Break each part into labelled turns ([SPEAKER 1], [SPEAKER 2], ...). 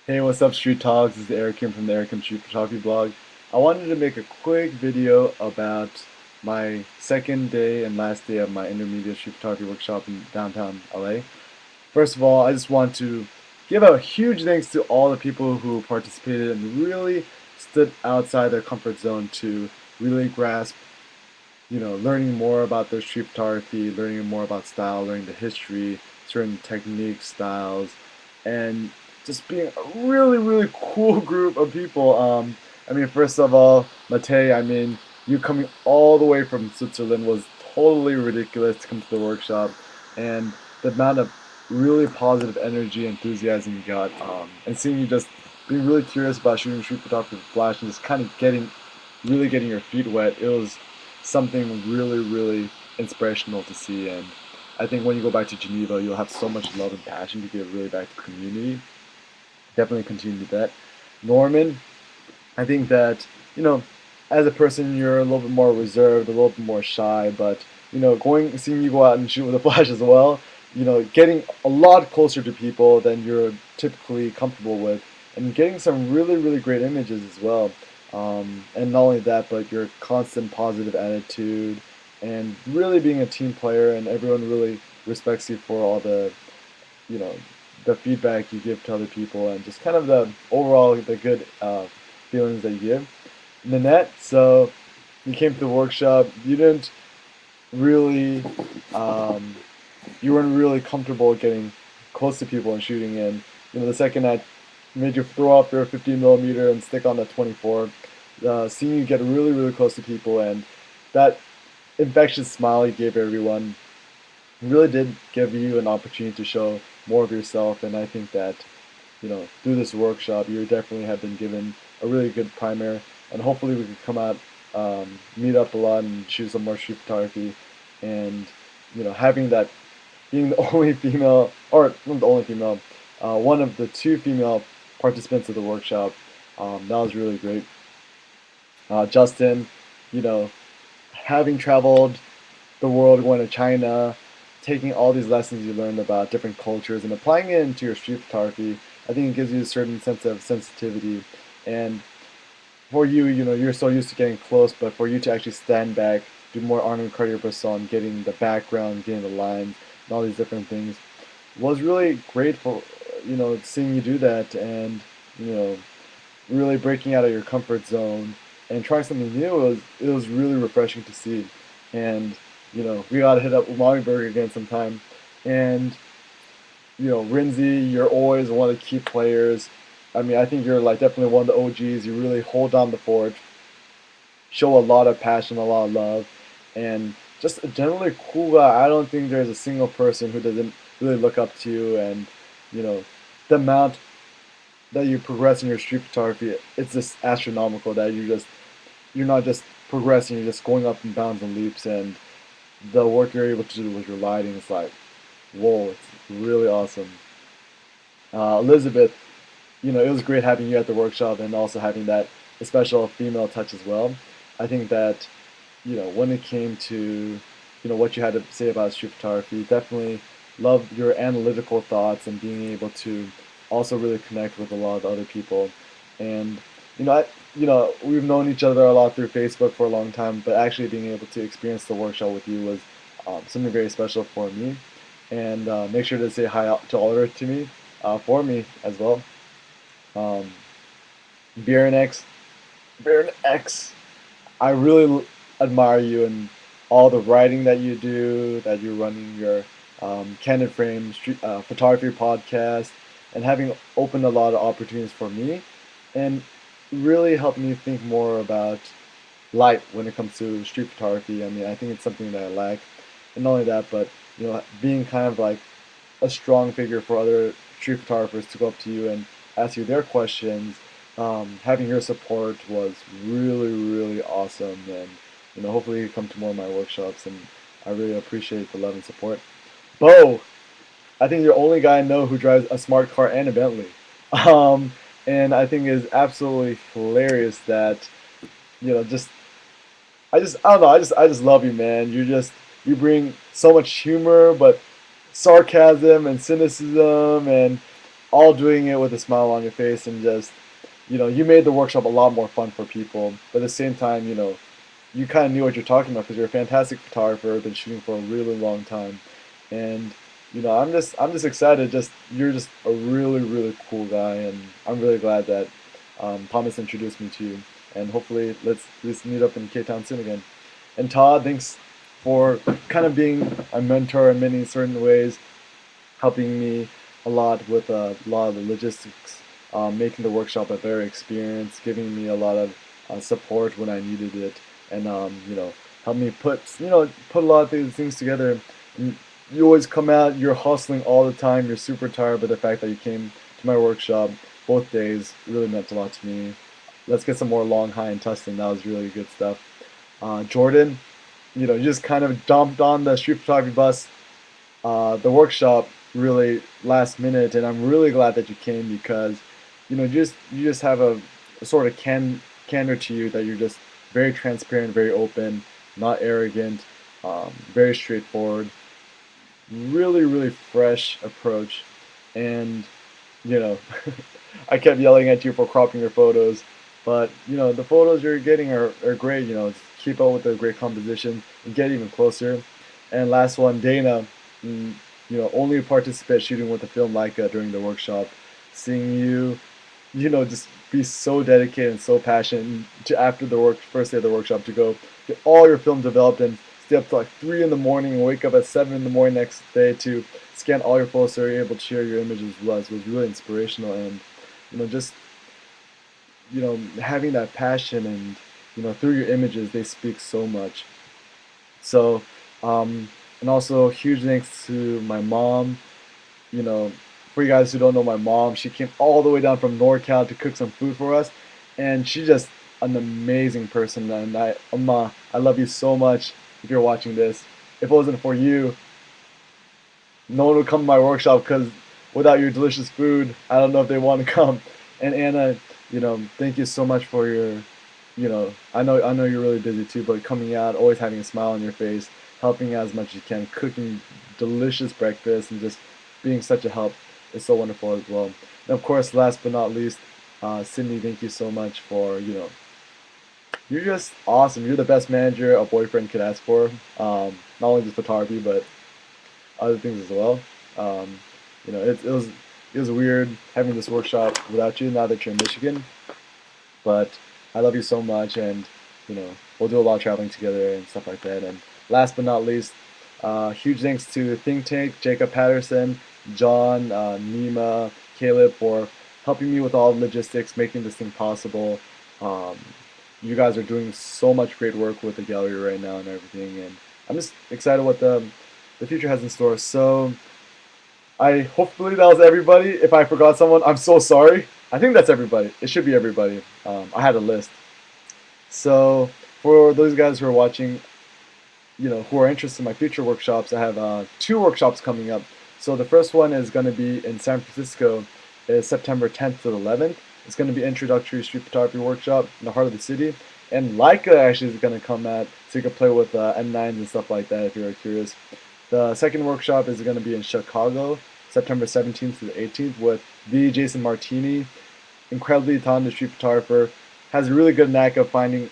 [SPEAKER 1] Hey, what's up, Street Talks? This is Eric Kim from the Eric Kim Street Photography blog. I wanted to make a quick video about my second day and last day of my intermediate street photography workshop in downtown LA. First of all, I just want to give a huge thanks to all the people who participated and really stood outside their comfort zone to really grasp, learning more about their street photography, learning more about style, learning the history, certain techniques, styles, and just being a really, really cool group of people. First of all, Matei, you coming all the way from Switzerland was totally ridiculous to come to the workshop, and the amount of really positive energy, enthusiasm you got, and seeing you just being really curious about shooting street photography with flash and just kind of really getting your feet wet. It was something really, really inspirational to see. And I think when you go back to Geneva, you'll have so much love and passion to give really back to the community. Definitely continue that. Norman, I think that, as a person, you're a little bit more reserved, a little bit more shy, but, seeing you go out and shoot with a flash as well, getting a lot closer to people than you're typically comfortable with, and getting some really, really great images as well. And not only that, but your constant positive attitude and really being a team player, and everyone really respects you for all you know, the feedback you give to other people, and just kind of the overall the good feelings that you give. Nanette, so you came to the workshop. You didn't really, um, you weren't really comfortable getting close to people and shooting in. The second I made you throw off your 15 millimeter and stick on the 24, seeing you get really, really close to people and that infectious smile you gave everyone really did give you an opportunity to show more of yourself. And I think that, through this workshop, you definitely have been given a really good primer. And hopefully we can come out, meet up a lot and shoot some more street photography. And, having that, being the only female, or not the only female, one of the two female participants of the workshop, that was really great. Justin, you know, having traveled the world, going to China, taking all these lessons you learned about different cultures and applying it into your street photography, I think it gives you a certain sense of sensitivity. And for you, you're so used to getting close, but for you to actually stand back, do more Arnold Cartier-Bresson, getting the background, getting the lines, and all these different things, was really great for, seeing you do that and, you know, really breaking out of your comfort zone and trying something new. It was really refreshing to see. And we gotta hit up Umami again sometime. And Rinzi, you're always one of the key players. I think you're like definitely one of the OGs. You really hold down the fort, show a lot of passion, a lot of love, and just a generally cool guy. I don't think there's a single person who doesn't really look up to you. And you know the amount that you progress in your street photography, it's just astronomical that you're not just progressing, you're just going up in bounds and leaps. And the work you're able to do with your lighting is like, whoa, it's really awesome. Elizabeth, it was great having you at the workshop and also having that special female touch as well. I think that, when it came to, what you had to say about street photography, definitely loved your analytical thoughts and being able to also really connect with a lot of other people. And, we've known each other a lot through Facebook for a long time, but actually being able to experience the workshop with you was something very special for me. And make sure to say hi out to Oliver to me, for me as well. Um, Baron X, Baron X, I really admire you and all the writing that you do, that you're running your Candid Frame street, photography podcast, and having opened a lot of opportunities for me, and really helped me think more about light when it comes to street photography. I think it's something that I lack. And not only that, but being kind of like a strong figure for other street photographers to go up to you and ask you their questions. Having your support was really, really awesome. And hopefully you come to more of my workshops. And I really appreciate the love and support. Bo, I think you're the only guy I know who drives a smart car and a Bentley. Um, and I think it's absolutely hilarious that just I don't know. I just love you, man. You bring so much humor, but sarcasm and cynicism, and all doing it with a smile on your face, and just, you made the workshop a lot more fun for people. But at the same time, you kind of knew what you're talking about because you're a fantastic photographer, been shooting for a really long time, and I'm just excited. Just you're just a really really cool guy, and I'm really glad that Thomas introduced me to you. And hopefully let's meet up in K Town soon again. And Todd, thanks for kind of being a mentor in many certain ways, helping me a lot with a lot of the logistics, making the workshop a better experience, giving me a lot of support when I needed it, and help me put a lot of these things together. And you always come out, you're hustling all the time, you're super tired, but the fact that you came to my workshop both days really meant a lot to me. Let's get some more long, high, and Tustin. That was really good stuff. Jordan, you just kind of dumped on the street photography bus, the workshop really last minute, and I'm really glad that you came because you just have a sort of candor to you, that you're just very transparent, very open, not arrogant, very straightforward, really really fresh approach, and you know I kept yelling at you for cropping your photos, but the photos you're getting are great. Keep up with the great composition and get even closer. And last one, Dana, mm, only participant shooting with the film Leica during the workshop. Seeing you, just be so dedicated and so passionate to, after the first day of the workshop, to go get all your film developed and stay up to like 3 in the morning and wake up at 7 in the morning next day to scan all your photos so you're able to share your images with us was really inspirational. And just having that passion, and through your images they speak so much. So, and also huge thanks to my mom. You know, for you guys who don't know my mom, she came all the way down from NorCal to cook some food for us, and she's just an amazing person. And Amma, I love you so much. If you're watching this, if it wasn't for you, no one would come to my workshop, because without your delicious food, I don't know if they want to come. And Anna, thank you so much for your, I know you're really busy too, but coming out, always having a smile on your face, helping out as much as you can, cooking delicious breakfast, and just being such a help is so wonderful as well. And of course, last but not least, Sydney, thank you so much for, you're just awesome. You're the best manager a boyfriend could ask for. Not only just photography, but other things as well. Um, it was weird having this workshop without you now that you're in Michigan, but I love you so much, and we'll do a lot of traveling together and stuff like that. And last but not least, huge thanks to Think Tank, Jacob Patterson, John, Nima, Caleb for helping me with all the logistics, making this thing possible. Um, you guys are doing so much great work with the gallery right now and everything, and I'm just excited what the future has in store. So I hopefully that was everybody. If I forgot someone, I'm so sorry. I think that's everybody. It should be everybody. I had a list. So for those guys who are watching, who are interested in my future workshops, I have two workshops coming up. So the first one is going to be in San Francisco, is September 10th to the 11th. It's going to be introductory street photography workshop in the heart of the city, and Leica actually is going to come at, so you can play with M9s and stuff like that if you're curious. The second workshop is going to be in Chicago, September 17th to the 18th, with the Jason Martini, incredibly talented street photographer, has a really good knack of finding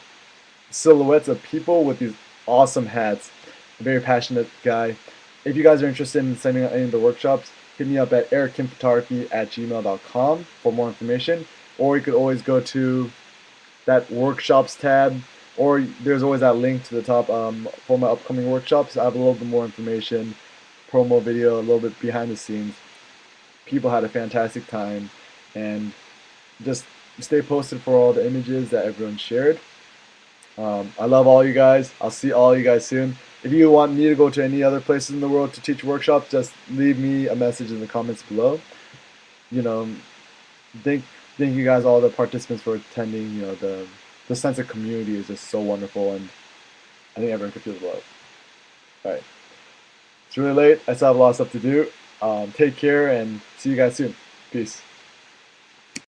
[SPEAKER 1] silhouettes of people with these awesome hats. A very passionate guy. If you guys are interested in sending out any of the workshops, hit me up at erickinphotography@gmail.com for more information. Or you could always go to that workshops tab, or there's always that link to the top for my upcoming workshops. I have a little bit more information, promo video, a little bit behind the scenes. People had a fantastic time, and just stay posted for all the images that everyone shared. I love all you guys. I'll see all you guys soon. If you want me to go to any other places in the world to teach workshops, just leave me a message in the comments below. You know, thank thank you guys, all the participants, for attending. The sense of community is just so wonderful, and I think everyone could feel the love. All right, it's really late. I still have a lot of stuff to do. Take care and see you guys soon. Peace.